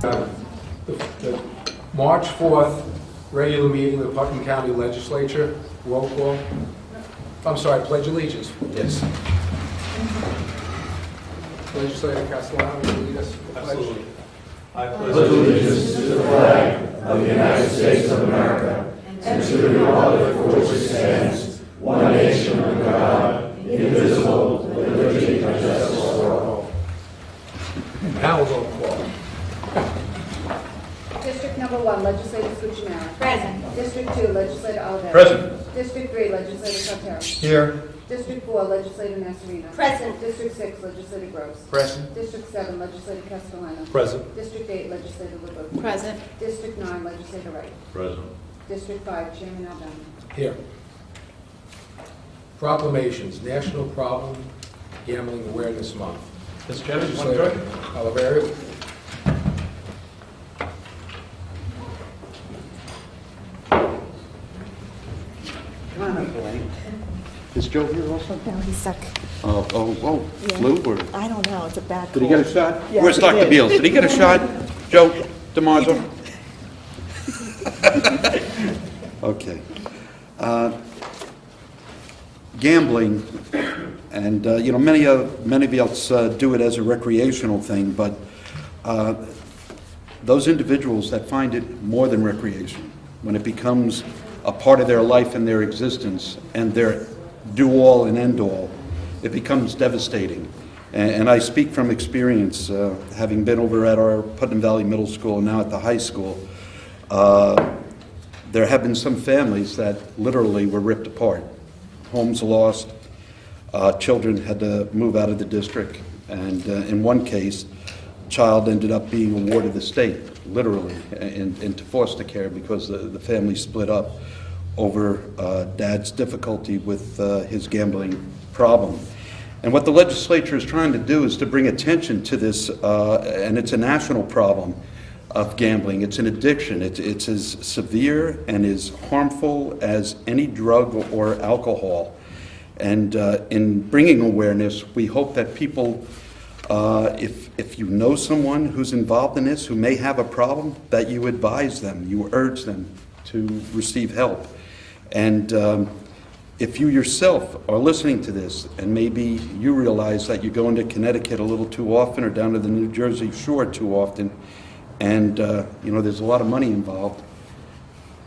The March 4th regular meeting of the Putnam County Legislature, roll call. I'm sorry, pledge allegiance. Yes. Legislator Castellano, will you lead us? Absolutely. I pledge allegiance to the flag of the United States of America and to the republic for which it stands, one nation under God, indivisible, with liberty and justice for all. Now roll call. District number 1, Legislator Cuccinero. Present. District 2, Legislator Oliveri. Present. District 3, Legislator Sotero. Here. District 4, Legislator Nasarino. Present. District 6, Legislator Gross. Present. District 7, Legislator Castellano. Present. District 8, Legislator LeBeau. Present. District 9, Legislator Wright. Present. District 5, Chairman Albano. Here. Proclamations, National Problem Gambling Awareness Month. Mr. Chairman, one Legislator correct? Oliveri. Is Joe here also? No, he's sick. Oh, Yeah. flu or? I don't know, it's a bad Did he cold. get a shot? Yes, Where's he Dr. did. Beals? Did he get a shot? Joe DiMarzio? Okay. Gambling, and many of us do it as a recreational thing, but those individuals that find it more than recreation, when it becomes a part of their life and their existence and their do-all and end-all, it becomes devastating. And I speak from experience, having been over at our Putnam Valley Middle School and now at the high school. There have been some families that literally were ripped apart. Homes lost, children had to move out of the district, and in one case, child ended up being awarded the state, literally, into foster care because the family split up over dad's difficulty with his gambling problem. And what the legislature is trying to do is to bring attention to this, and it's a national problem of gambling. It's an addiction. It's as severe and as harmful as any drug or alcohol. And in bringing awareness, we hope that people, if you know someone who's involved in this, who may have a problem, that you advise them, you urge them to receive help. And if you yourself are listening to this, and maybe you realize that you're going to Connecticut a little too often or down to the New Jersey shore too often, and there's a lot of money involved,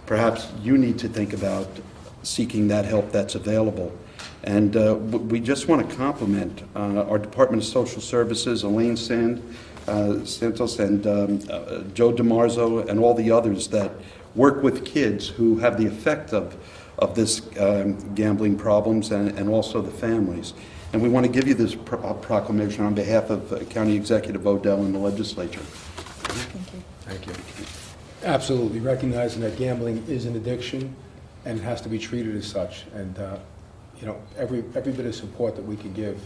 perhaps you need to think about seeking that help that's available. And we just want to compliment our Department of Social Services, Elaine Santos, and Joe DiMarzio, and all the others that work with kids who have the effect of this gambling problems, and also the families. And we want to give you this proclamation on behalf of County Executive Odell and the legislature. Thank you. Thank you. Absolutely, recognizing that gambling is an addiction and it has to be treated as such. And every bit of support that we can give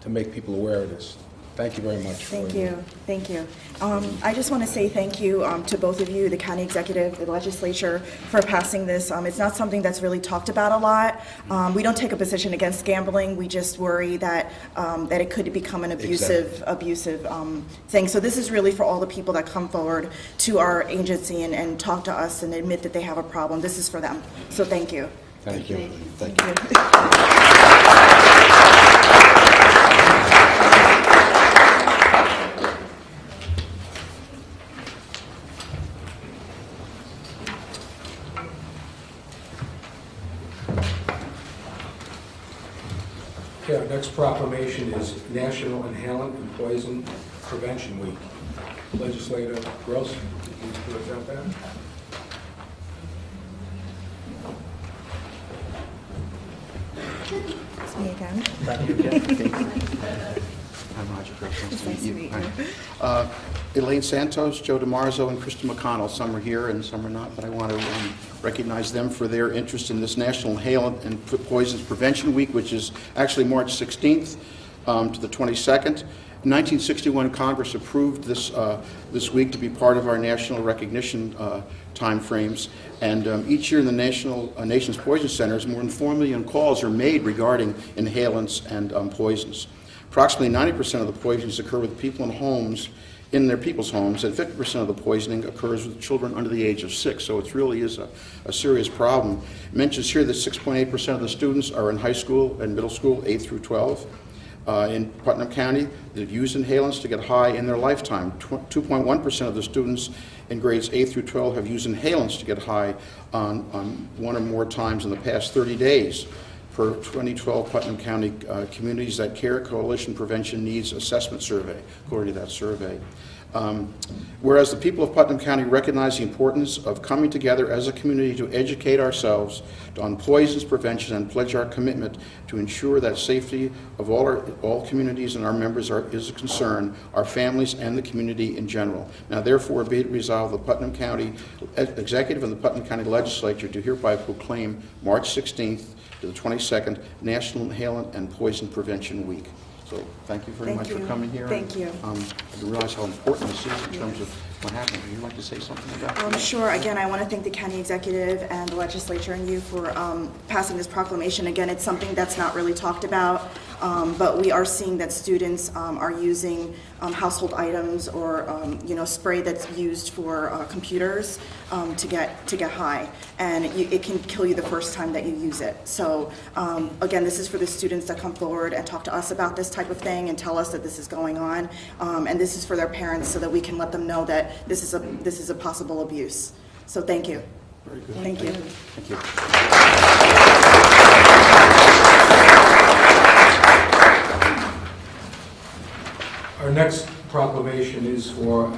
to make people aware of this. Thank you very much. Thank you. Thank you. I just want to say thank you to both of you, the county executive, the legislature, for passing this. It's not something that's really talked about a lot. We don't take a position against gambling. We just worry that it could become an abusive thing. So this is really for all the people that come forward to our agency and talk to us and admit that they have a problem. This is for them. So thank you. Thank you. Thank you. Okay, our next proclamation is National Inhalant and Poison Prevention Week. Legislator Gross, can you present that? It's me again. I'm Roger Gross. It's nice to meet you. Hi. Elaine Santos, Joe DiMarzo, and Krista McConnell. Some are here and some are not, but I want to recognize them for their interest in this National Inhalant and Poisons Prevention Week, which is actually March 16th to the 22nd. In 1961, Congress approved this week to be part of our national recognition time frames, and each year in the nation's poison centers, more than 4 million calls are made regarding inhalants and poisons. Approximately 90% of the poisons occur with people in their people's homes, and 50% of the poisoning occurs with children under the age of 6, so it really is a serious problem. It mentions here that 6.8% of the students are in high school and middle school, 8 through 12. In Putnam County, they've used inhalants to get high in their lifetime. 2.1% of the students in grades 8 through 12 have used inhalants to get high on one or more times in the past 30 days. Per 2012 Putnam County Communities That Care Coalition Prevention Needs Assessment Survey, according to that survey. Whereas the people of Putnam County recognize the importance of coming together as a community to educate ourselves on poisons prevention and pledge our commitment to ensure that safety of all communities and our members is a concern, our families and the community in general. Now therefore be it resolved, the Putnam County Executive and the Putnam County Legislature do hereby proclaim March 16th to the 22nd National Inhalant and Poison Prevention Week. So thank you very much for coming here. Thank you. I realize how important this is in terms of what happened. Would you like to say something about that? Sure. Again, I want to thank the county executive and the legislature and you for passing this proclamation. Again, it's something that's not really talked about, but we are seeing that students are using household items or spray that's used for computers to get high, and it can kill you the first time that you use it. So again, this is for the students that come forward and talk to us about this type of thing and tell us that this is going on, and this is for their parents so that we can let them know that this is a possible abuse. So thank you. Very good. Thank you. Thank you. Our next proclamation is for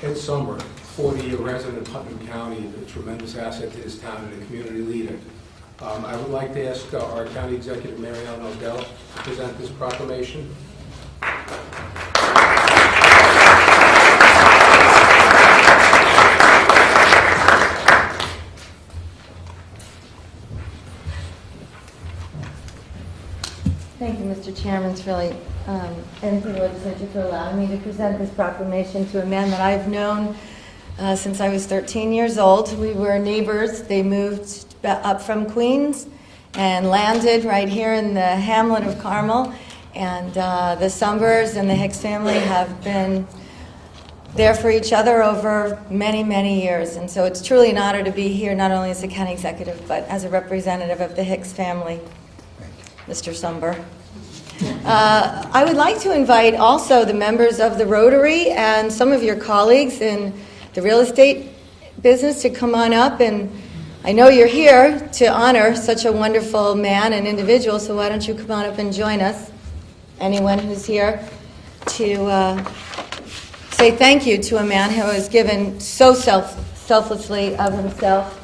Ed Summer, 40-year resident of Putnam County, a tremendous asset to his town and a community leader. I would like to ask our County Executive, Mary Ellen Odell, to present this proclamation. Thank you, Mr. Chairman. It's really, and to the legislature for allowing me to present this proclamation to a man that I've known since I was 13 years old. We were neighbors. They moved up from Queens and landed right here in the hamlet of Carmel. And the Sumbers and the Hicks family have been there for each other over many, many years. And so it's truly an honor to be here, not only as the county executive, but as a representative of the Hicks family. Mr. Sumber. I would like to invite also the members of the Rotary and some of your colleagues in the real estate business to come on up, and I know you're here to honor such a wonderful man and individual, so why don't you come on up and join us, anyone who's here, to say thank you to a man who has given so selflessly of himself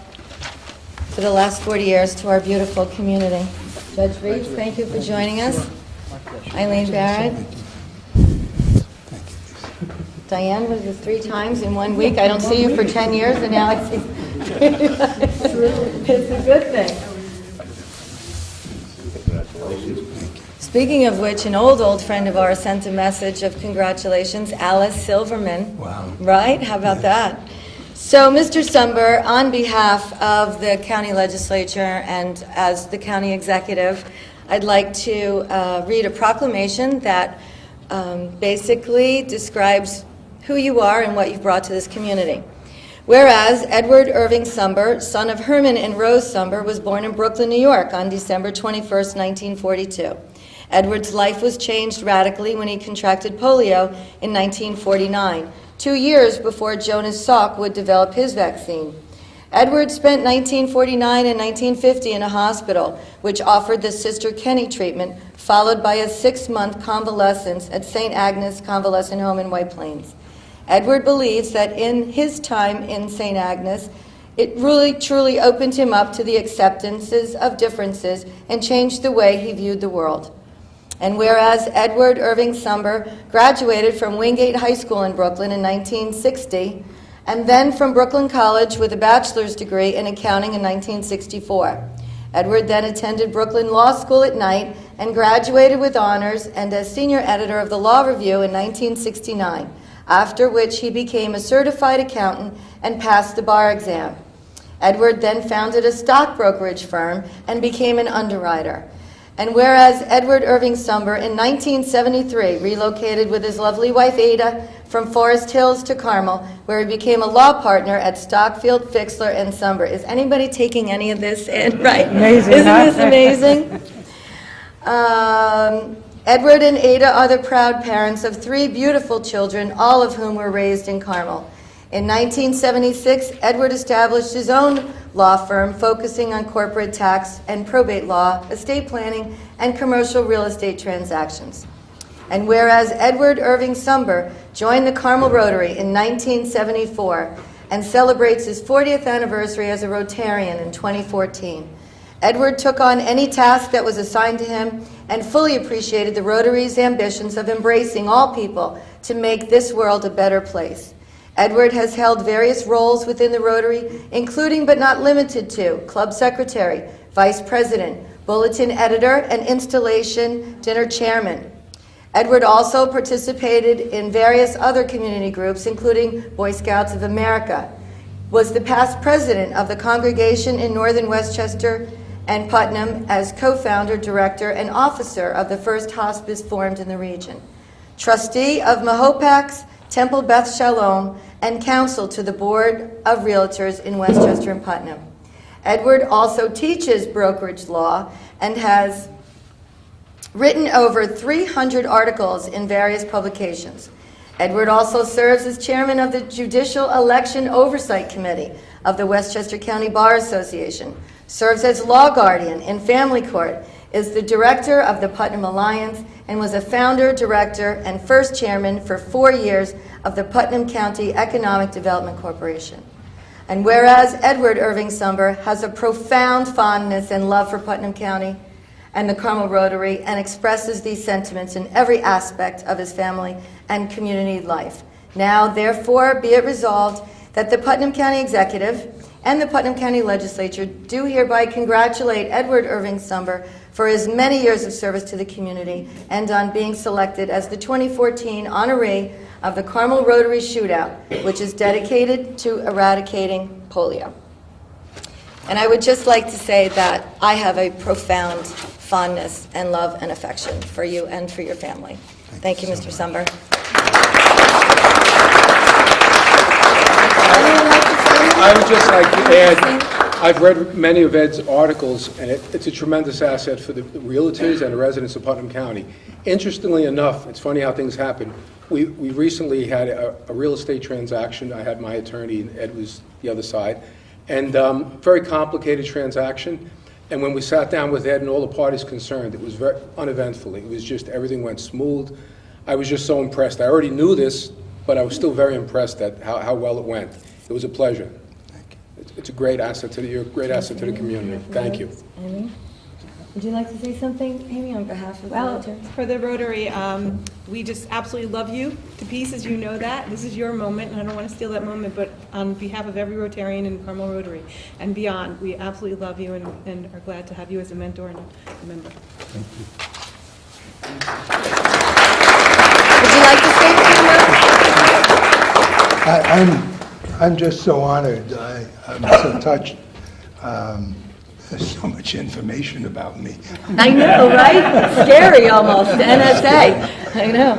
for the last 40 years to our beautiful community. Judge Reeves, thank you for joining us. Eileen Barrett. Diane was 3 times in 1 week. I don't see you for 10 years, and now I see. It's a good thing. Speaking of which, an old friend of ours sent a message of congratulations, Alice Silverman. Wow. Right? How about that? So, Mr. Sumber, on behalf of the county legislature and as the county executive, I'd like to read a proclamation that basically describes who you are and what you've brought to this community. Whereas Edward Irving Sumber, son of Herman and Rose Sumber, was born in Brooklyn, New York on December 21st, 1942. Edward's life was changed radically when he contracted polio in 1949. 2 years before Jonas Salk would develop his vaccine. Edward spent 1949 and 1950 in a hospital, which offered the Sister Kenny treatment, followed by a 6-month convalescence at St. Agnes Convalescent Home in White Plains. Edward believes that in his time in St. Agnes, it really truly opened him up to the acceptances of differences and changed the way he viewed the world. And whereas Edward Irving Sumber graduated from Wingate High School in Brooklyn in 1960, and then from Brooklyn College with a bachelor's degree in accounting in 1964. Edward then attended Brooklyn Law School at night and graduated with honors and as senior editor of the Law Review in 1969, after which he became a certified accountant and passed the bar exam. Edward then founded a stock brokerage firm and became an underwriter. And whereas Edward Irving Sumber in 1973 relocated with his lovely wife Ada from Forest Hills to Carmel, where he became a law partner at Stockfield, Fixler, and Sumber. Is anybody taking any of this in? Right? Amazing, Isn't huh? this amazing? Edward and Ada are the proud parents of 3 beautiful children, all of whom were raised in Carmel. In 1976, Edward established his own law firm focusing on corporate tax and probate law, estate planning, and commercial real estate transactions. And whereas Edward Irving Sumber joined the Carmel Rotary in 1974 and celebrates his 40th anniversary as a Rotarian in 2014, Edward took on any task that was assigned to him and fully appreciated the Rotary's ambitions of embracing all people to make this world a better place. Edward has held various roles within the Rotary, including but not limited to club secretary, vice president, bulletin editor, and installation dinner chairman. Edward also participated in various other community groups, including Boy Scouts of America, was the past president of the congregation in northern Westchester and Putnam as co-founder, director, and officer of the first hospice formed in the region, trustee of Mahopac's Temple Beth Shalom, and counsel to the Board of Realtors in Westchester and Putnam. Edward also teaches brokerage law and has written over 300 articles in various publications. Edward also serves as chairman of the Judicial Election Oversight Committee of the Westchester County Bar Association, serves as law guardian in family court, is the director of the Putnam Alliance, and was a founder, director, and first chairman for 4 years of the Putnam County Economic Development Corporation. And whereas Edward Irving Sumber has a profound fondness and love for Putnam County and the Carmel Rotary and expresses these sentiments in every aspect of his family and community life. Now, therefore, be it resolved that the Putnam County Executive and the Putnam County Legislature do hereby congratulate Edward Irving Sumber for his many years of service to the community and on being selected as the 2014 honoree of the Carmel Rotary Shootout, which is dedicated to eradicating polio. And I would just like to say that I have a profound fondness and love and affection for you and for your family. Thank you, Mr. Sumber. I would just like to add, I've read many of Ed's articles, and it's a tremendous asset for the realtors and the residents of Putnam County. Interestingly enough, it's funny how things happen. We recently had a real estate transaction. I had my attorney, and Ed was the other side, and very complicated transaction. And when we sat down with Ed and all the parties concerned, it was very uneventful. It was just, everything went smooth. I was just so impressed. I already knew this, but I was still very impressed at how well it went. It was a pleasure. It's a great asset to you're a great asset to the community. Thank you. Amy, would you like to say something, Amy, on behalf of the Well, Rotary? for the Rotary, we just absolutely love you to pieces. You know that. This is your moment, and I don't want to steal that moment, but on behalf of every Rotarian in Carmel Rotary and beyond, we absolutely love you and are glad to have you as a mentor and a member. Would you like to say something? I'm just so honored. I'm so touched. There's so much information about me. I know, right? Scary almost, NSA. I know.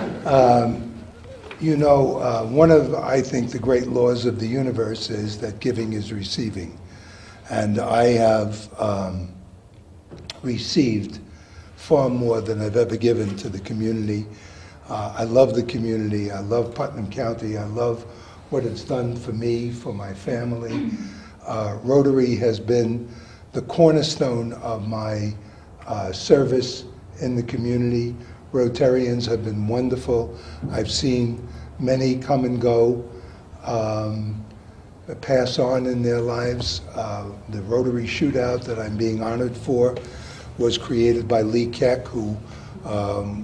You know, one of, I think, the great laws of the universe is that giving is receiving. And I have received far more than I've ever given to the community. I love the community. I love Putnam County. I love what it's done for me, for my family. Rotary has been the cornerstone of my service in the community. Rotarians have been wonderful. I've seen many come and go, pass on in their lives. The Rotary Shootout that I'm being honored for was created by Lee Keck, who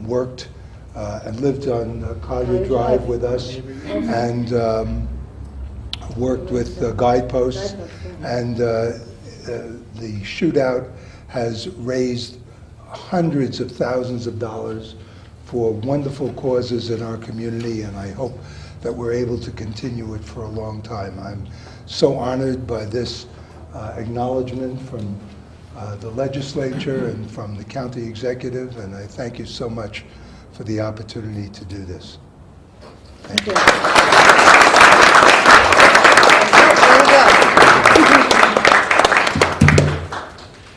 worked and lived on Collier Drive with us, and worked with Guideposts. And the shootout has raised hundreds of thousands of dollars for wonderful causes in our community, and I hope that we're able to continue it for a long time. I'm so honored by this acknowledgement from the legislature and from the county executive, and I thank you so much for the opportunity to do this. Thank you.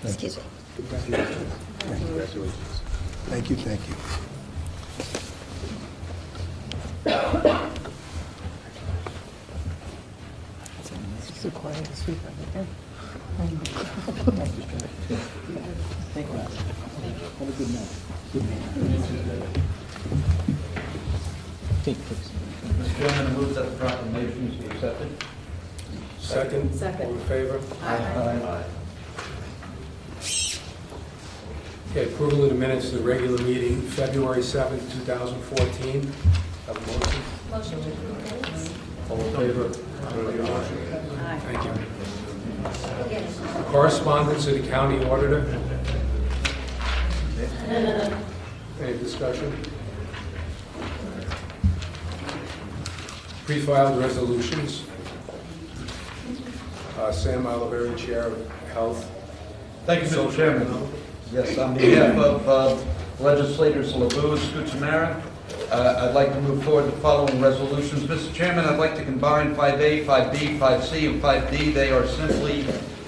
Excuse me. Congratulations. Thank you, thank you. Mr. Chairman, I move that the proclamations be accepted. Second? Second. All in favor? Aye. Okay, approval of the minutes of the regular meeting, February 7th, 2014. Have a motion? Motion to approve. All in favor? Thank you. Correspondence to the county auditor. Any discussion? Pre-filed resolutions. Sam Oliveri, Chair of Health. Thank you, Mr. Chairman. Yes, on behalf of legislators LeBeau and Scucciamara, I'd like to move forward the following resolutions. Mr. Chairman, I'd like to combine 5A, 5B, 5C, and 5D. They are simply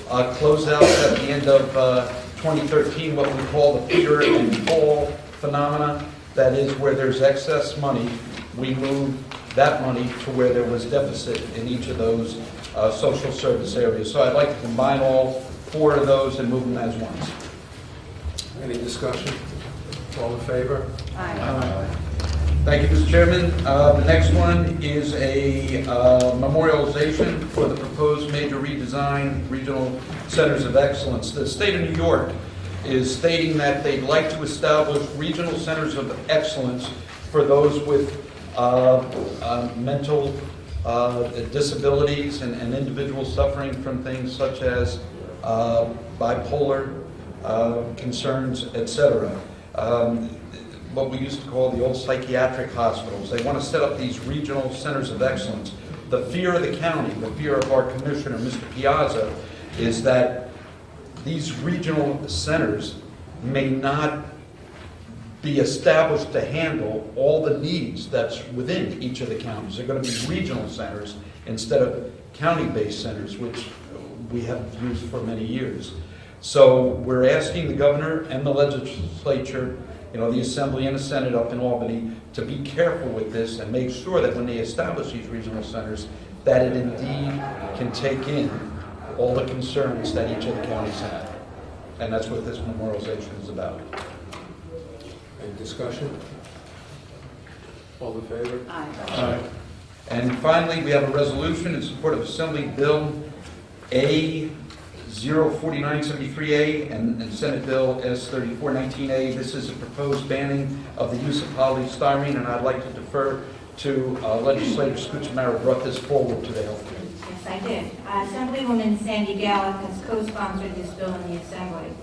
closeouts at the end of 2013, what we call the Peter and Paul phenomena. That is, where there's excess money, we move that money to where there was deficit in each of those social service areas. So I'd like to combine all four of those and move them as one. Any discussion? All in favor? Aye. Thank you, Mr. Chairman. The next one is a memorialization for the proposed major redesign regional centers of excellence. The state of New York is stating that they'd like to establish regional centers of excellence for those with mental disabilities and individuals suffering from things such as bipolar concerns, etc. What we used to call the old psychiatric hospitals. They want to set up these regional centers of excellence. The fear of the county, the fear of our commissioner, Mr. Piazza, is that these regional centers may not be established to handle all the needs that's within each of the counties. They're going to be regional centers instead of county-based centers, which we have used for many years. So we're asking the governor and the legislature, the Assembly and the Senate up in Albany, to be careful with this and make sure that when they establish these regional centers, that it indeed can take in all the concerns that each of the counties have. And that's what this memorialization is about. Any discussion? All in favor? Aye. And finally, we have a resolution in support of Assembly Bill A04973A and Senate Bill S3419A. This is a proposed banning of the use of polystyrene, and I'd like to defer to Legislator Scucciamara, who brought this forward to the Health Committee. Yes, I did. Assemblywoman Sandy Gallup has co-sponsored this bill in the Assembly.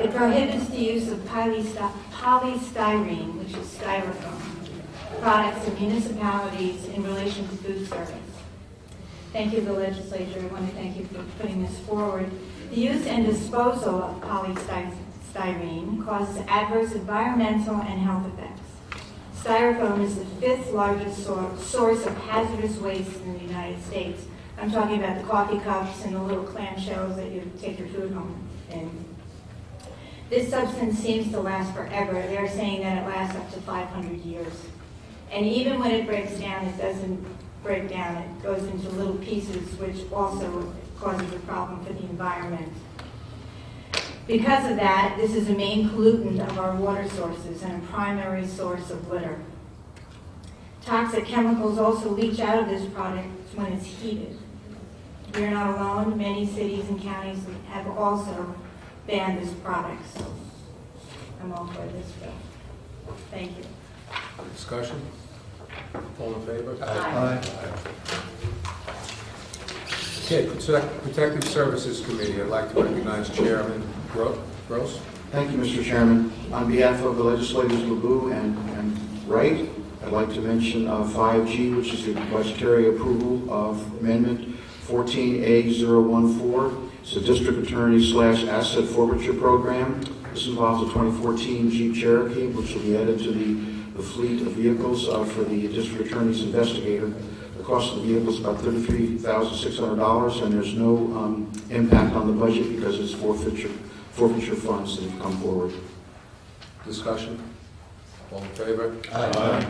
It prohibits the use of polystyrene, which is styrofoam, products in municipalities in relation to food service. Thank you, the legislature. I want to thank you for putting this forward. The use and disposal of polystyrene causes adverse environmental and health effects. Styrofoam is the 5th largest source of hazardous waste in the United States. I'm talking about the coffee cups and the little clamshells that you take your food home in. This substance seems to last forever. They're saying that it lasts up to 500 years. And even when it breaks down, it doesn't breakdown. It goes into little pieces, which also causes a problem for the environment. Because of that, this is a main pollutant of our water sources and a primary source of litter. Toxic chemicals also leach out of this product when it's heated. We are not alone. Many cities and counties have also banned this product. So I'm all for this bill. Thank you. Discussion? All in favor? Aye. Okay, Protective Services Committee, I'd like to recognize Chairman Gross. Thank you, Mr. Chairman. On behalf of the legislators LeBou and Wright, I'd like to mention 5G, which is the budgetary approval of Amendment 14A014. It's a district attorney/asset forfeiture program. This involves a 2014 Jeep Cherokee, which will be added to the fleet of vehicles for the district attorney's investigator. The cost of the vehicle is about $33,600, and there's no impact on the budget because it's forfeiture funds that have come forward. Discussion? All in favor? Aye.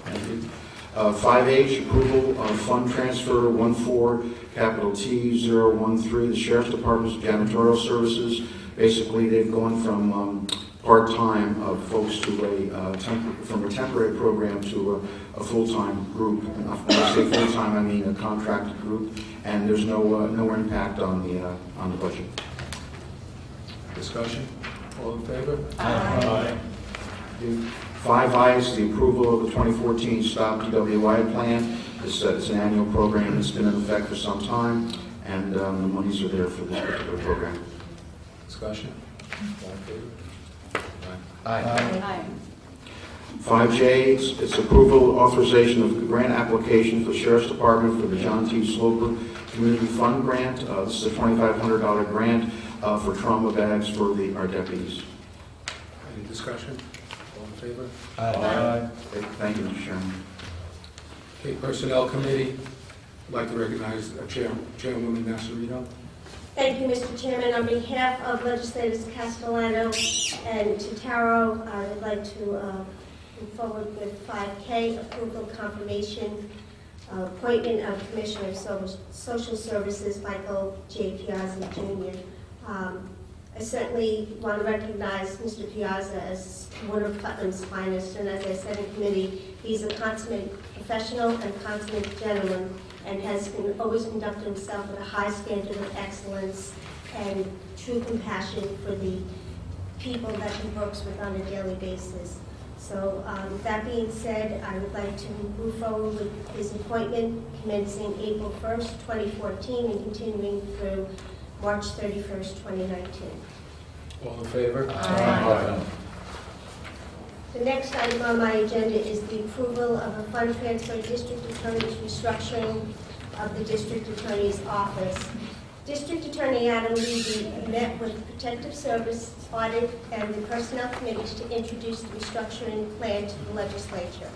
Thank you. 5H, approval of fund transfer 14 capital T013, the Sheriff's Department's janitorial services. Basically, they've gone from part-time folks to from a temporary program to a full-time group. When I say full-time, I mean a contracted group, and there's no impact on the budget. Discussion? All in favor? Aye. 5I is the approval of the 2014 STOP DWI plan. It's an annual program that's been in effect for some time, and the monies are there for this particular program. Discussion? All in favor? Aye. 5J, it's approval, authorization of grant application for the Sheriff's Department for the John T. Sloper Community Fund Grant. This is a $2,500 grant for trauma bags for our deputies. Any discussion? All in favor? Aye. Okay, thank you, Mr. Chairman. Okay, Personnel Committee, I'd like to recognize Chairwoman Nassarino. Thank you, Mr. Chairman. On behalf of legislators Castellano and Totaro, I would like to move forward with 5K, approval confirmation, appointment of Commissioner of Social Services, Michael J. Piazza, Jr. I certainly want to recognize Mr. Piazza as one of Putnam's finest, and as I said in committee, he's a consummate professional and consummate gentleman, and has always conducted himself with a high standard of excellence and true compassion for the people that he works with on a daily basis. So that being said, I would like to move forward with his appointment commencing April 1st, 2014 and continuing through March 31st, 2019. All in favor? Aye. The next item on my agenda is the approval of a fund transfer district attorney's restructuring of the district attorney's office. District Attorney Adam Levy met with Protective Service, Audit, and the Personnel Committees to introduce the restructuring plan to the legislature.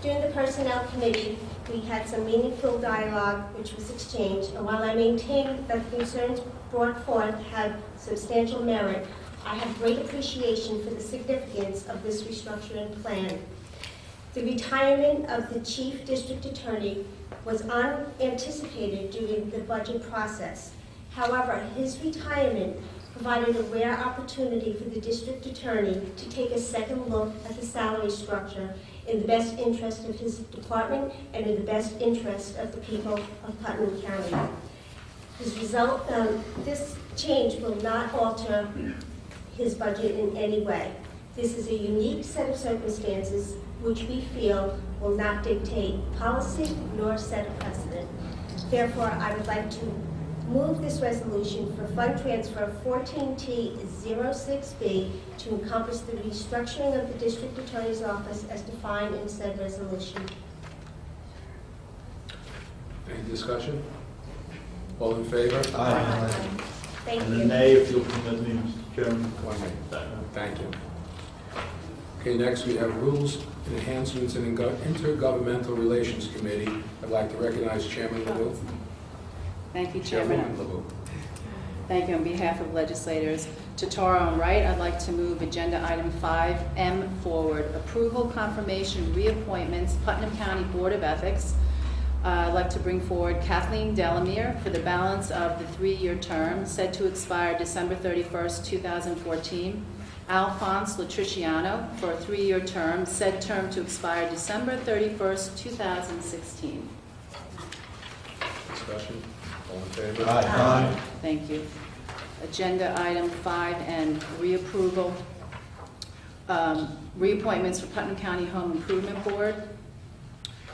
During the Personnel Committee, we had some meaningful dialogue which was exchanged, and while I maintain that the concerns brought forth have substantial merit, I have great appreciation for the significance of this restructuring plan. The retirement of the Chief District Attorney was unanticipated during the budget process. However, his retirement provided a rare opportunity for the District Attorney to take a second look at the salary structure in the best interest of his department and in the best interest of the people of Putnam County. This change will not alter his budget in any way. This is a unique set of circumstances which we feel will not dictate policy nor set a precedent. Therefore, I would like to move this resolution for fund transfer 14T06B to encompass the restructuring of the District Attorney's Office as defined in said resolution. Any discussion? All in favor? Aye. Thank And a you. nay, if you'll permit me, Mr. Chairman. One nay. Thank you. Okay, next we have Rules and Enhancements and Intergovernmental Relations Committee. I'd like to recognize Chairman LeBou. Thank you, Chairman. Chairwoman LeBou. Thank you on behalf of legislators Totaro and Wright. I'd like to move agenda item 5M forward. Approval, confirmation, reappointments, Putnam County Board of Ethics. I'd like to bring forward Kathleen Delamere for the balance of the 3-year term, said to expire December 31st, 2014. Alphonse Latriciano for a 3-year term, said term to expire December 31st, 2016. Discussion? All in favor? Aye. Thank you. Agenda item 5N, reapproval, reappointments for Putnam County Home Improvement Board.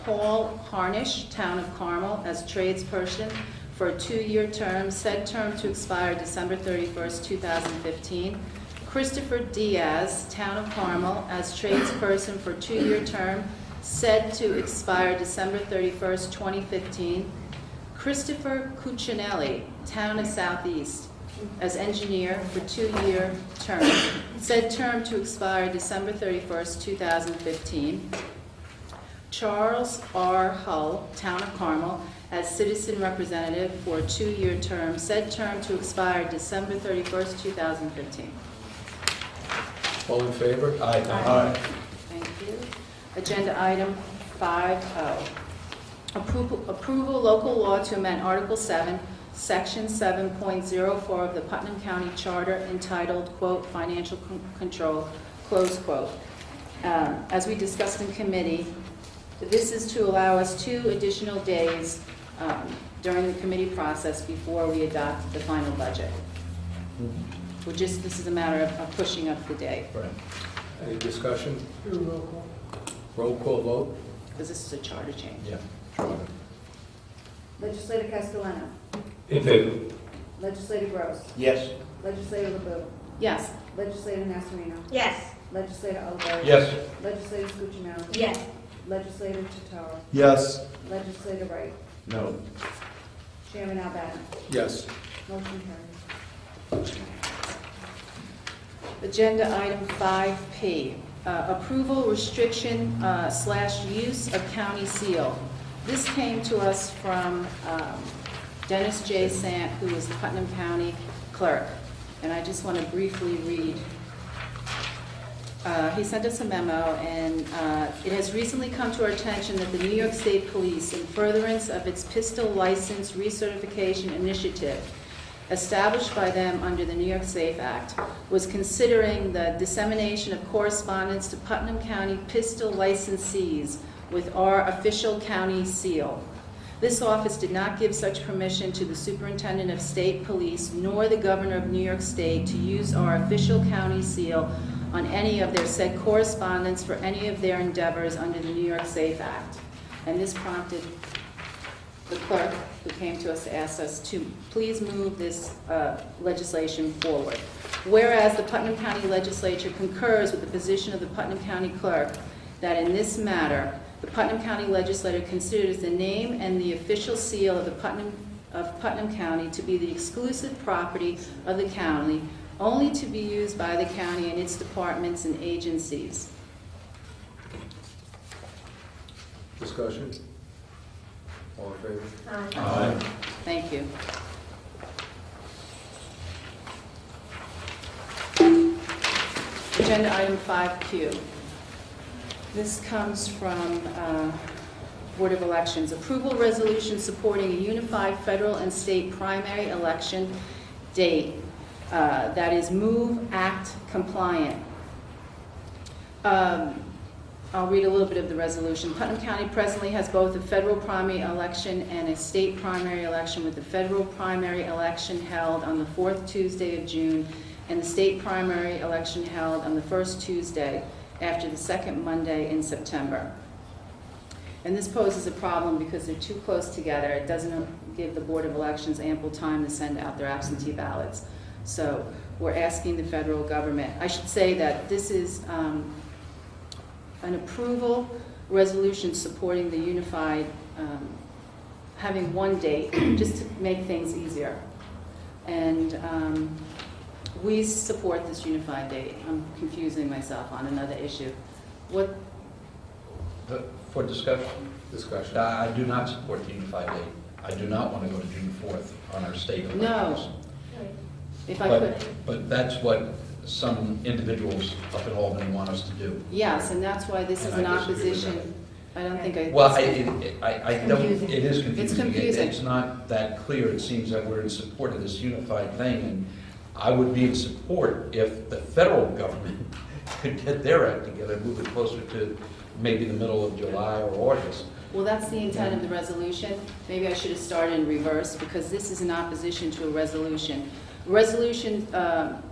Paul Harnish, Town of Carmel, as tradesperson for a 2-year term, said term to expire December 31st, 2015. Christopher Diaz, Town of Carmel, as tradesperson for a 2-year term, said to expire December 31st, 2015. Christopher Cuccinelli, Town of Southeast, as engineer for 2-year term, said term to expire December 31st, 2015. Charles R. Hull, Town of Carmel, as citizen representative for a 2-year term, said term to expire December 31st, 2015. All in favor? Aye. Thank you. Agenda item 5O. Approval local law to amend Article 7, Section 7.04 of the Putnam County Charter entitled, quote, financial control, close quote. As we discussed in committee, this is to allow us 2 additional days during the committee process before we adopt the final budget. This is a matter of pushing up the day. Right. Any discussion? Roll call vote? Because this is a charter change. Yeah. Charter. Legislator Castellano. In favor? Legislator Gross. Yes. Legislator LeBeau. Yes. Legislator Nasarino. Yes. Legislator Alvarez. Yes. Legislator Scuccinelli. Yes. Legislator Totaro. Yes. Legislator Wright. No. Chairman Albano. Yes. Motion carries. Agenda item 5P, approval, restriction, / use of county seal. This came to us from Dennis J. Sant, who is the Putnam County Clerk. And I just want to briefly read. He sent us a memo, and it has recently come to our attention that the New York State Police, in furtherance of its pistol license recertification initiative, established by them under the New York SAFE Act, was considering the dissemination of correspondence to Putnam County pistol licensees with our official county seal. This office did not give such permission to the Superintendent of State Police nor the Governor of New York State to use our official county seal on any of their said correspondence for any of their endeavors under the New York SAFE Act. And this prompted the clerk, who came to us to ask us to please move this legislation forward. Whereas the Putnam County Legislature concurs with the position of the Putnam County Clerk that in this matter, the Putnam County Legislature considers the name and the official seal of the Putnam County to be the exclusive property of the county, only to be used by the county and its departments and agencies. Discussion? All in favor? Aye. Thank you. Agenda item 5Q. This comes from Board of Elections. Approval resolution supporting a unified federal and state primary election date that is MOVE Act compliant. I'll read a little bit of the resolution. Putnam County presently has both a federal primary election and a state primary election, with the federal primary election held on the 4th Tuesday of June and the state primary election held on the 1st Tuesday after the 2nd Monday in September. And this poses a problem because they're too close together. It doesn't give the Board of Elections ample time to send out their absentee ballots. So we're asking the federal government. I should say that this is an approval resolution supporting the unified, having one date, just to make things easier. And we support this unified date. I'm confusing myself on another issue. What? For discussion? Discussion. I do not support the unified date. I do not want to go to June 4th on our state elections. No. If I could. But that's what some individuals up in Albany want us to do. Yes, and that's why this is And an I disagree with opposition. I don't think I... Well, I don't, Confusing. it is confusing. It's confusing. It's not that clear. It seems that we're in support of this unified thing, and I would be in support if the federal government could get their act together and move it closer to maybe the middle of July or August. Well, that's the intent of the resolution. Maybe I should have started in reverse, because this is in opposition to a resolution. Resolution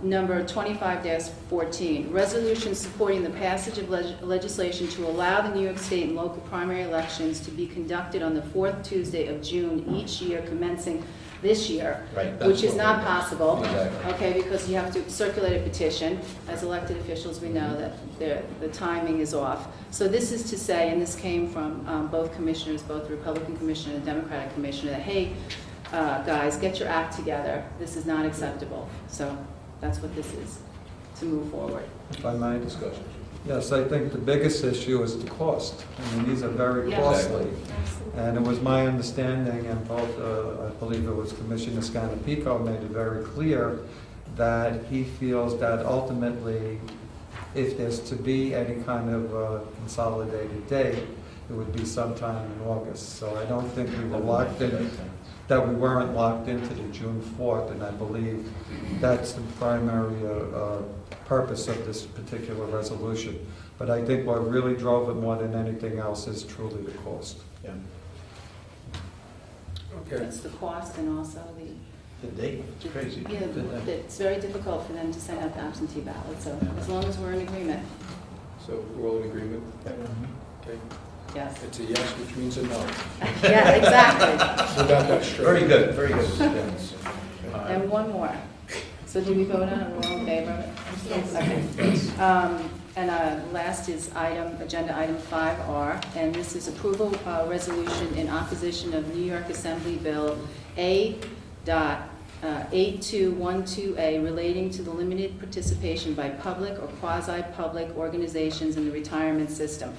number 25-14, resolution supporting the passage of legislation to allow the New York State and local primary elections to be conducted on the fourth Tuesday of June each year commencing this year, Right, that's which is what not we're- possible, Exactly. okay, because you have to circulate a petition. As elected officials, we know that the timing is off. So this is to say, and this came from both commissioners, both the Republican commissioner and the Democratic commissioner, that, hey, guys, get your act together. This is not acceptable. So that's what this is, to move forward. If I may. Discussion. Yes, I think the biggest issue is the cost. I mean, these are very Yeah. costly. And it was my understanding, and both, I believe it was Commissioner Scanapico made it very clear, that he feels that ultimately, if there's to be any kind of consolidated date, it would be sometime in August. So I don't think we were locked in, that we weren't locked into the June 4th, and I believe that's the primary purpose of this particular resolution. But I think what really drove it more than anything else is truly the cost. Yeah. Okay. It's the cost and also The date, it's crazy. yeah, it's very difficult for them to send out the absentee ballots, so as long as we're in agreement, So we're all in agreement? Okay. yes. It's a yes, which means a no. Yeah, exactly. We got that straight. Very good, very good. And one more. So do we vote on it, we're all in favor of it? Yes. Okay. And last is agenda item 5R, and this is approval resolution in opposition of New York Assembly Bill A.8212A relating to the limited participation by public or quasi-public organizations in the retirement system.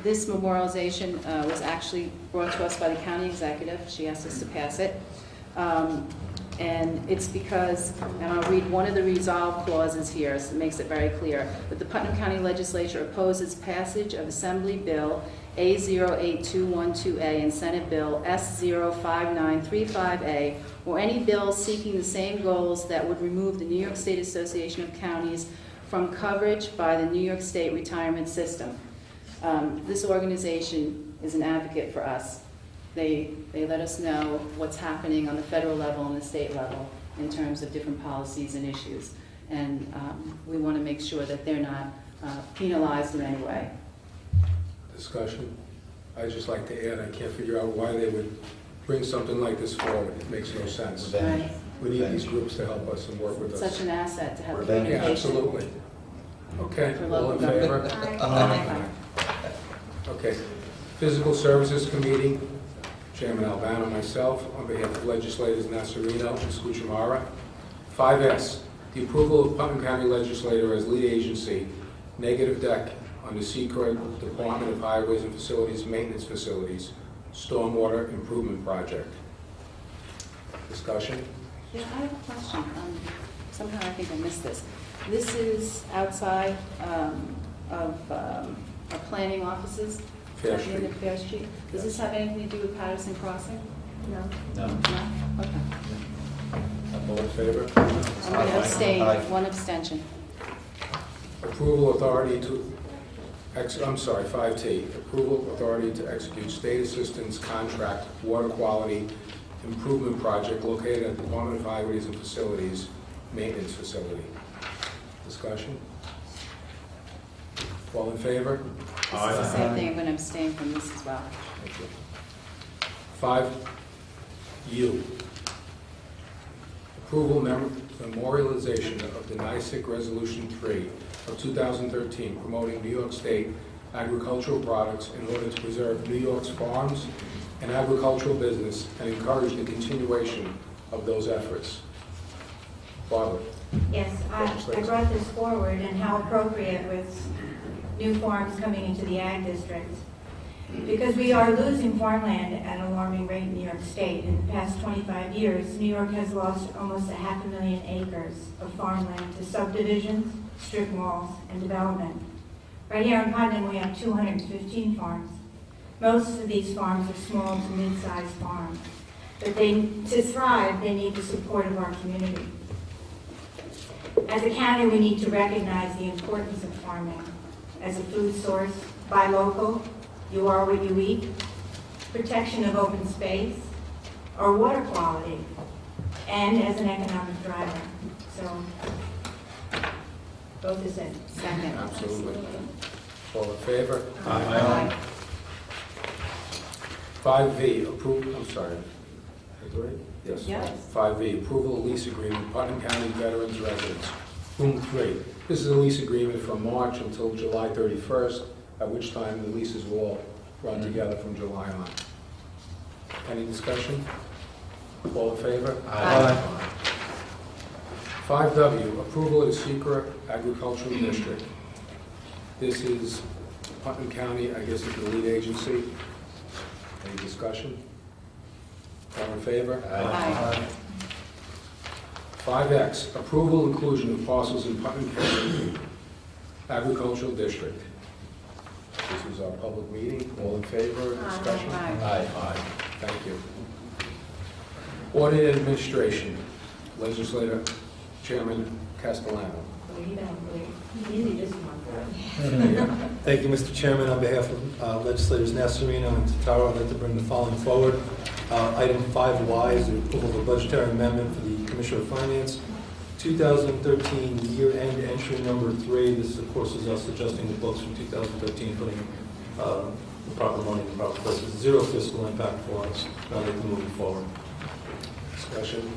This memorialization was actually brought to us by the county executive. She asked us to pass it. And it's because, and I'll read one of the resolve clauses here, so it makes it very clear, that the Putnam County Legislature opposes passage of Assembly Bill A08212A and Senate Bill S05935A, or any bill seeking the same goals that would remove the New York State Association of Counties from coverage by the New York State retirement system. This organization is an advocate for us. They let us know what's happening on the federal level and the state level in terms of different policies and issues. And we want to make sure that they're not penalized in any way. Discussion. I'd just like to add, I can't figure out why they would bring something like this forward. It makes no sense. Right? We need these groups to help us and work with us. Such an asset to have Revenge. Yeah, communication. absolutely. Okay, For all in local favor? Aye. Okay. Physical Services Committee, Chairman Albano, myself, on behalf of legislators Nasarino and Scuchamara. 5S, the approval of Putnam County Legislator as lead agency, negative deck on the Secret Department of Highways and Facilities Maintenance Facilities, Stormwater Improvement Project. Discussion? Yeah, I have a question. Somehow I think I missed this. This is outside of our planning offices? Fair at the end Street. of Fair Street. Does this have anything to do with Patterson Crossing? No. No. No? Okay. All in favor? I'm going to abstain, Aye. one abstention. Approval authority to, 5T, approval authority to execute state assistance contract water quality improvement project located at the Department of Highways and Facilities Maintenance Facility. Discussion? All in favor? This is the same thing, I'm going to abstain from this as well. Thank you. 5U, approval memorialization of the NYSEC Resolution 3 of 2013 promoting New York State agricultural products in order to preserve New York's farms and agricultural business and encourage the continuation of those efforts. Barbara. Yes, I brought this forward, and how appropriate with new farms coming into the ag district. Because we are losing farmland at an alarming rate in New York State. In the past 25 years, New York has lost almost 500,000 acres of farmland to subdivisions, strip malls, and development. Right here in Putnam, we have 215 farms. Most of these farms are small to mid-sized farms. But to thrive, they need the support of our community. As a county, we need to recognize the importance of farming as a food source, buy local, you are what you eat, protection of open space, or water quality, and as an economic driver. So, vote is in. Second. Absolutely. All in favor? Aye. 5V, approve, I'm sorry. Is that right? Yes. Yes. 5V, approval of lease agreement, Putnam County Veterans Residence, Room 3. This is a lease agreement from March until July 31st, at which time the leases will all run together from July on. Any discussion? All in favor? Aye. 5W, approval of the Secret Agricultural District. This is Putnam County, I guess it's the lead agency. Any discussion? All in favor? Aye. 5X, approval inclusion of parcels in Putnam County Agricultural District. This is our public meeting. All in favor? Discussion? Aye. Aye. Thank you. Audit and Administration, Legislator Chairman Castellano. Thank you, Mr. Chairman. On behalf of legislators Nassarino and Tataro, I'd like to bring the following forward. Item 5Y is the approval of a budgetary amendment for the Commissioner of Finance. 2013 year-end entry number 3. This, of course, is us adjusting the books from 2013, putting the proper money in the proper places. Zero fiscal impact for us. I'd like to move it forward. Discussion?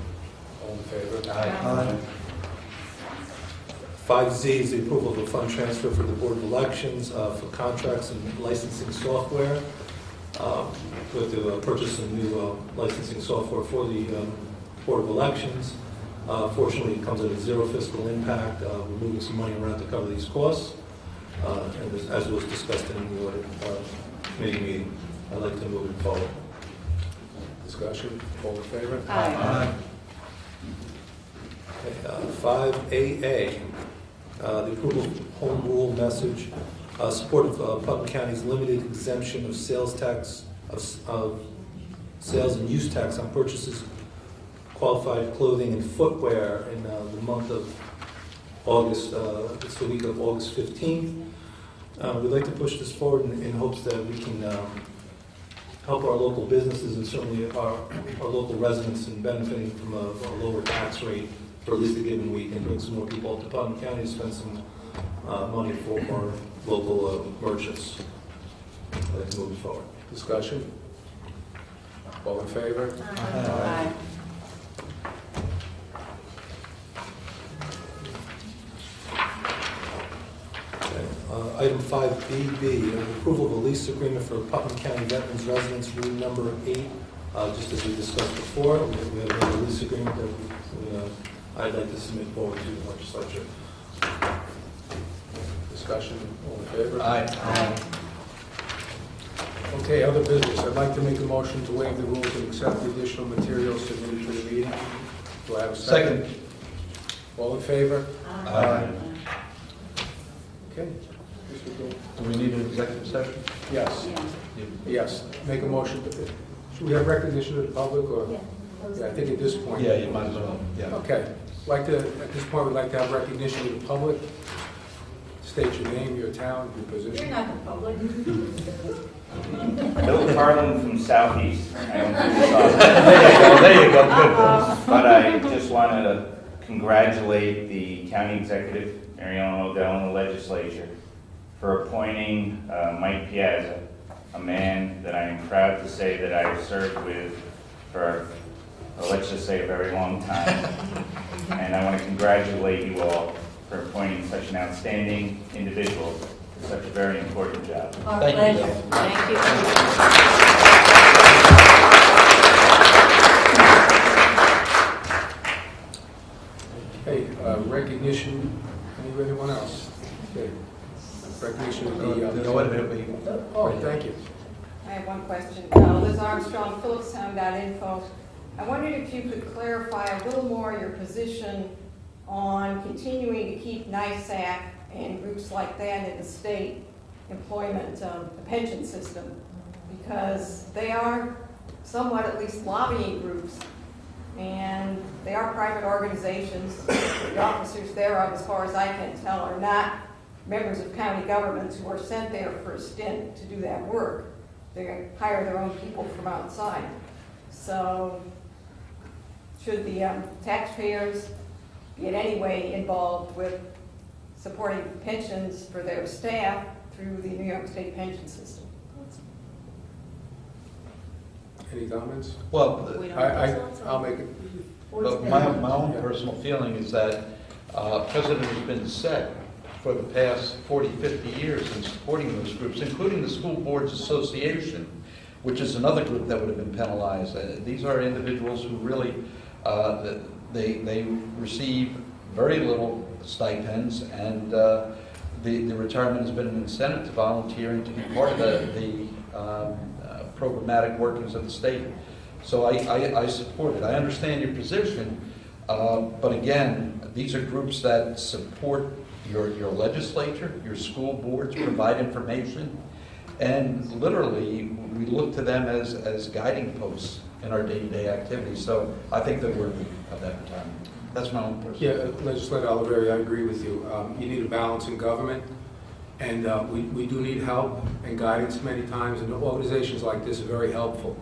All in favor? Aye. 5Z is the approval of a fund transfer for the Board of Elections for contracts and licensing software. With the purchase of new licensing software for the Board of Elections. Fortunately, it comes at a zero fiscal impact. We're moving some money around to cover these costs. And as was discussed in the audit committee meeting, I'd like to move it forward. Discussion? All in favor? Aye. 5AA, the approval of home rule message, support of Putnam County's limited exemption of sales tax, of sales and use tax on purchases of qualified clothing and footwear in the month of August. It's the week of August 15th. We'd like to push this forward in hopes that we can help our local businesses and certainly our local residents in benefiting from a lower tax rate for at least a given week and bring some more people to Putnam County to spend some money for our local merchants. I'd like to move it forward. Discussion? All in favor? Aye. Item 5BB, approval of a lease agreement for Putnam County Veterans Residence, room number 8. Just as we discussed before, we have a lease agreement that I'd like to submit forward to the legislature. Discussion? All in favor? Aye. Okay, other business. I'd like to make a motion to waive the rules and accept the additional materials submitted for the meeting. Do I have a second? All in favor? Aye. Okay. Do we need an executive session? Yes. Yeah. Yes. Make a motion. Should we have recognition of the public or? Yeah, I think at this point. Yeah, you might as well, yeah. Okay. At this point, we'd like to have recognition of the public. State your name, your town, your position. You're not the public. Bill Carlin from Southeast. I don't do this often. There you go, good. But I just want to congratulate the county executive, Mariano Odell, and the legislature for appointing Mike Piazza, a man that I am proud to say that I have served with for, let's just say, a very long time. And I want to congratulate you all for appointing such an outstanding individual to such a very important job. Our Thank you, pleasure. Bill. Thank you. Hey, recognition, anyone else? Okay. Recognition of the... No, wait a minute, Oh, thank you. I have one question. Liz Armstrong, PhillipsTown.info. I wondered if you could clarify a little more your position on on continuing to keep NISAC and groups like that in the state employment, the pension system, because they are somewhat at least lobbying groups, and they are private organizations. The officers thereof, as far as I can tell, are not members of county governments who are sent there for a stint to do that work. They hire their own people from outside. So should the taxpayers be in any way involved with supporting pensions for their staff through the New York State pension system? Any comments? Well, I'll make it. but my own personal feeling is that precedent has been set for the past 40, 50 years in supporting those groups, including the School Boards Association, which is another group that would have been penalized. These are individuals who really, they receive very little stipends, and the retirement has been an incentive to volunteering to be part of the programmatic workings of the state. So I support it. I understand your position, but again, these are groups that support your legislature, your school boards, provide information, and literally we look to them as guiding posts in our day-to-day activities. So I think that we're of that retirement. That's my own personal. Yeah, Legislator Oliveri, I agree with you. You need a balance in government, and we do need help and guidance many times, and organizations like this are very helpful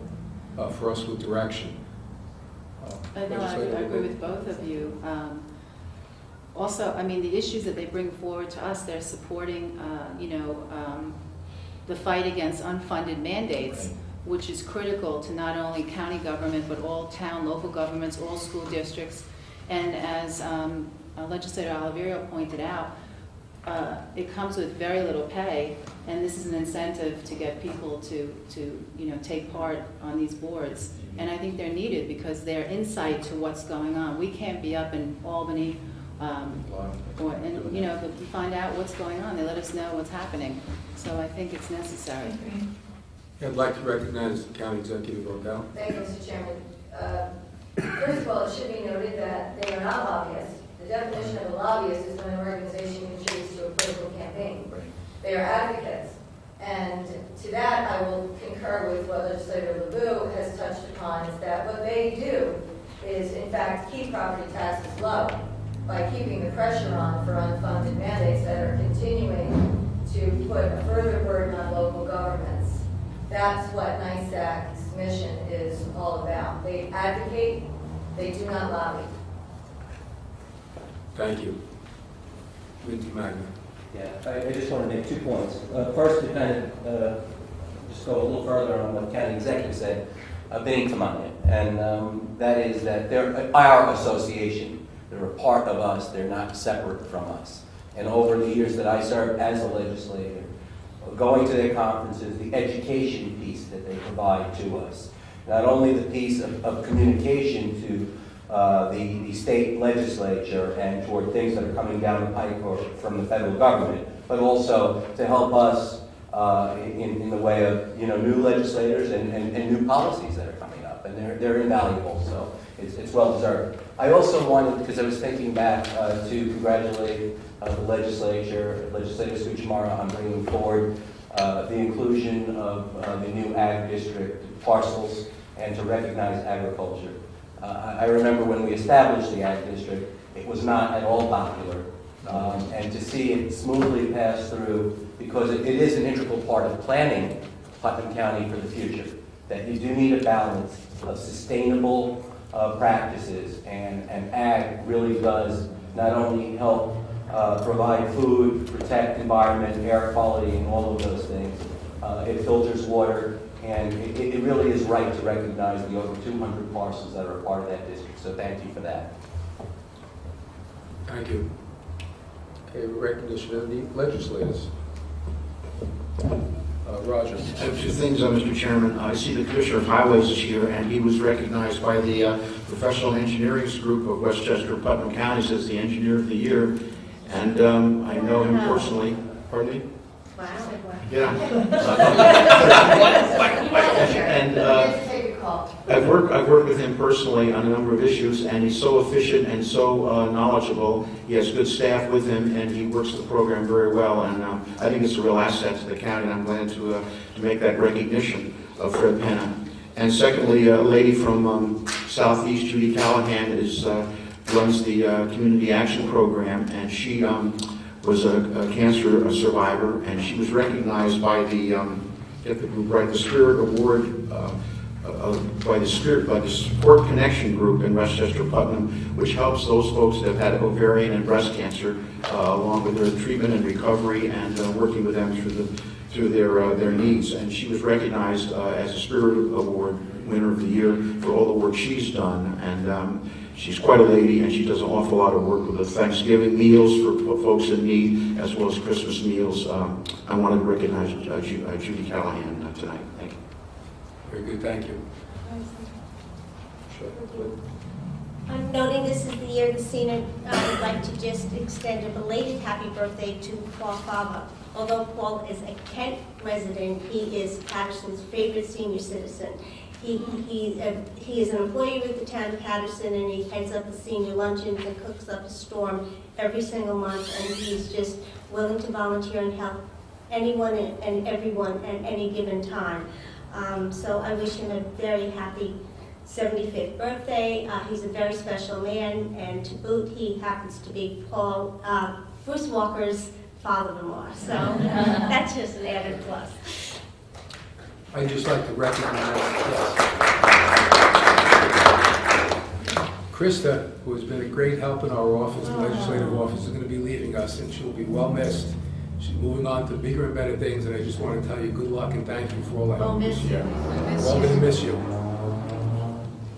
for us with direction. I agree with both of you. Also, I mean, the issues that they bring forward to us, they're supporting, the fight against unfunded mandates, which is critical to not only county government, but all town, local governments, all school districts. And as Legislator Oliverio pointed out, it comes with very little pay, and this is an incentive to get people to take part on these boards. And I think they're needed because they're insight to what's going on. We can't be up in Albany, we find out what's going on. They let us know what's happening. So I think it's necessary. I'd like to recognize the County Executive Odell. Thank you, Mr. Chairman. First of all, it should be noted that they are not lobbyists. The definition of a lobbyist is when an organization contributes to a political campaign. They are advocates. And to that, I will concur with what Legislator LeBeau has touched upon, is that what they do is, in fact, keep property taxes low by keeping the pressure on for unfunded mandates that are continuing to put a further burden on local governments. That's what NISAC's mission is all about. They advocate, they do not lobby. Thank you. Lindsay Magna. Yeah, I just want to make 2 points. First, to kind of just go a little further on what the county executive said, being Tamania, and that is that they're our association. They're a part of us. They're not separate from us. And over the years that I served as a legislator, going to their conferences, the education piece that they provide to us, not only the piece of communication to the state legislature and toward things that are coming down the pike or from the federal government, but also to help us in the way of new legislators and new policies that are coming up, and they're invaluable. So it's well deserved. I also wanted, because I was thinking back, to congratulate the legislature, Legislator Scuchamara, on bringing forward the inclusion of the new ag district parcels and to recognize agriculture. I remember when we established the ag district, it was not at all popular. And to see it smoothly pass through, because it is an integral part of planning Putnam County for the future, that you do need a balance of sustainable practices, and ag really does not only help provide food, protect environment, air quality, and all of those things. It filters water, and it really is right to recognize the over 200 parcels that are a part of that district. So thank you for that. Thank you. Okay, recognition of the legislators. Roger. I have 2 things, Mr. Chairman. I see the Commissioner of Highways is here, and he was recognized by the Professional Engineering Group of Westchester, Putnam Counties as the Engineer of the Year. And I know him personally. Pardon me? Wow. Yeah. And difficult? I've worked with him personally on a number of issues, and he's so efficient and so knowledgeable. He has good staff with him, and he works the program very well. And I think it's a real asset to the county, and I'm glad to make that recognition of Fred Penna. And secondly, a lady from Southeast, Judy Callahan, runs the Community Action Program, and she was a cancer survivor, and she was recognized by the Spirit Award, by the Support Connection Group in Westchester Putnam, which helps those folks that have had ovarian and breast cancer, along with their treatment and recovery, and working with them through their needs. And she was recognized as a Spirit Award Winner of the Year for all the work she's done. And she's quite a lady, and she does an awful lot of work with the Thanksgiving meals for folks in need, as well as Christmas meals. I wanted to recognize Judy Callahan tonight. Thank you. Very good, thank you. I'm noting this is the year of the senior. I would like to just extend a belated happy birthday to Paul Fava. Although Paul is a Kent resident, he is Patterson's favorite senior citizen. He is an employee with the town of Patterson, and he heads up the senior luncheons and cooks up a storm every single month, and he's just willing to volunteer and help anyone and everyone at any given time. So I wish him a very happy 75th birthday. He's a very special man, and to boot, he happens to be Bruce Walker's father-in-law. So that's just an added plus. I'd just like to recognize Krista, who has been a great help in our office, the legislative office, is going to be leaving us, and she'll be well missed. She's moving on to bigger and better things, and I just want to tell you good luck and thank you for all the help this year. We're all going to miss you.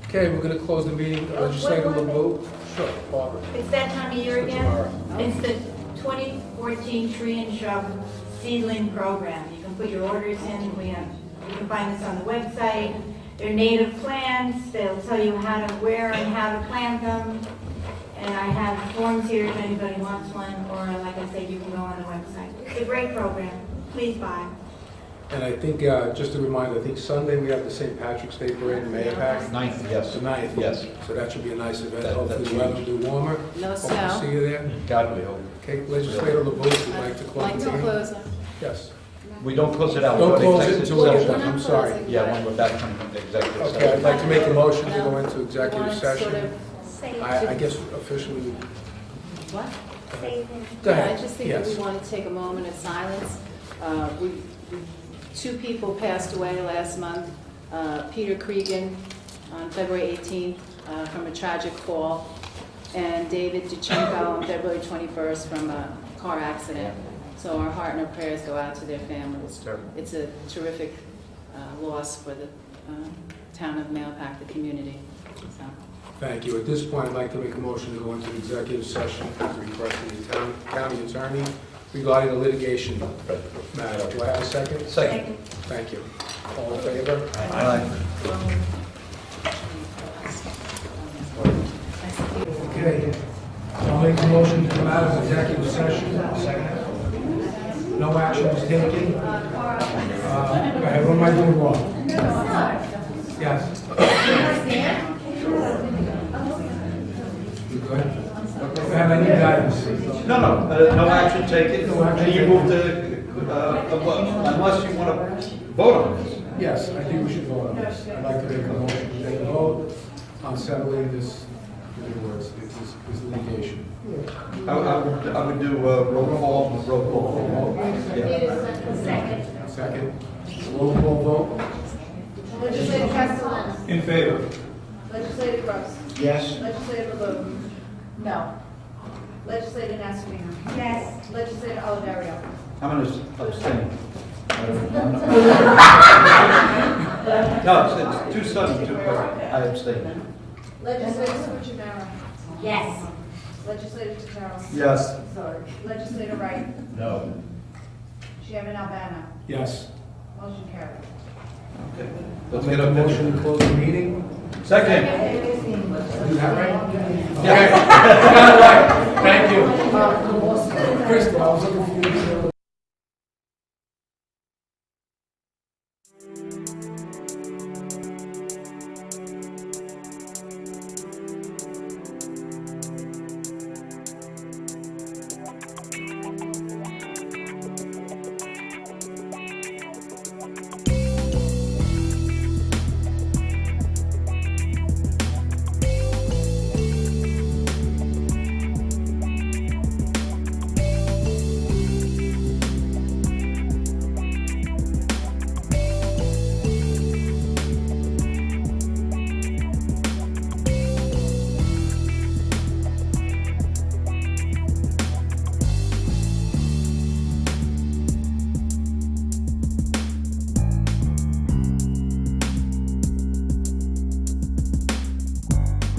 Okay, we're going to close the meeting. Legislator LeBeau. Sure, Barbara. It's that time of year again. It's the 2014 Tree and Shrub Seedling Program. You can put your orders in. You can find this on the website. They're native plants. They'll tell you where and how to plant them. And I have forms here if anybody wants one, or like I said, you can go on the website. It's a great program. Please buy. And I think, just a reminder, I think Sunday we have the St. Patrick's Day Parade in Mayapack. 9th, yes. The 9th. Yes. So that should be a nice event. Hopefully the weather will be warmer. No Hope snow. to see you there. God, we hope. Okay, Legislator LeBeau would like to close Like the to meeting. close it. Yes. We don't close it out. Don't We're going close to it until we executive get session. done. I'm sorry. Yeah, when we're back from the executive session. Okay, I'd like to make a motion to go into You executive want to sort session. of- I guess officially, What? go ahead. I just think that we want to take a moment of silence. Two people passed away last month. Peter Cregan on February 18th from a tragic fall, and David Duchenko on February 21st from a car accident. So our heart and our prayers go out to their families. It's a terrific loss for the town of Mayapack, the community. So. Thank you. At this point, I'd like to make a motion to go into executive session at the request of the county attorney regarding the litigation matter. Do I have a second? Second. Thank you. All in favor? Aye. Okay. I'll make a motion to come out of executive session. Second. No action was taken. Go ahead. What am I doing wrong? Yes. Go ahead. Go ahead. I need guidance. No action taken. And you move to, unless you want to vote on this. Yes, I think we should vote on this. I'd like to make a motion to take a vote on settling this, this litigation. I would do roll call vote. Second. Second. Roll call vote. Legislator Castellano. In favor. Legislator Gross. Yes. Legislator LeBeau. No. Legislator Nasarino. Yes. Legislator Oliverio. I'm going to abstain. No, it's 2-7, I abstain. Legislator Cuccinero. Yes. Legislator Totaro. Yes. Sorry. Legislator Wright. No. Chairman Albano. Yes. Motion carried. Okay. Let's get a motion to close the meeting. Second. Do that right? Okay. You got it right.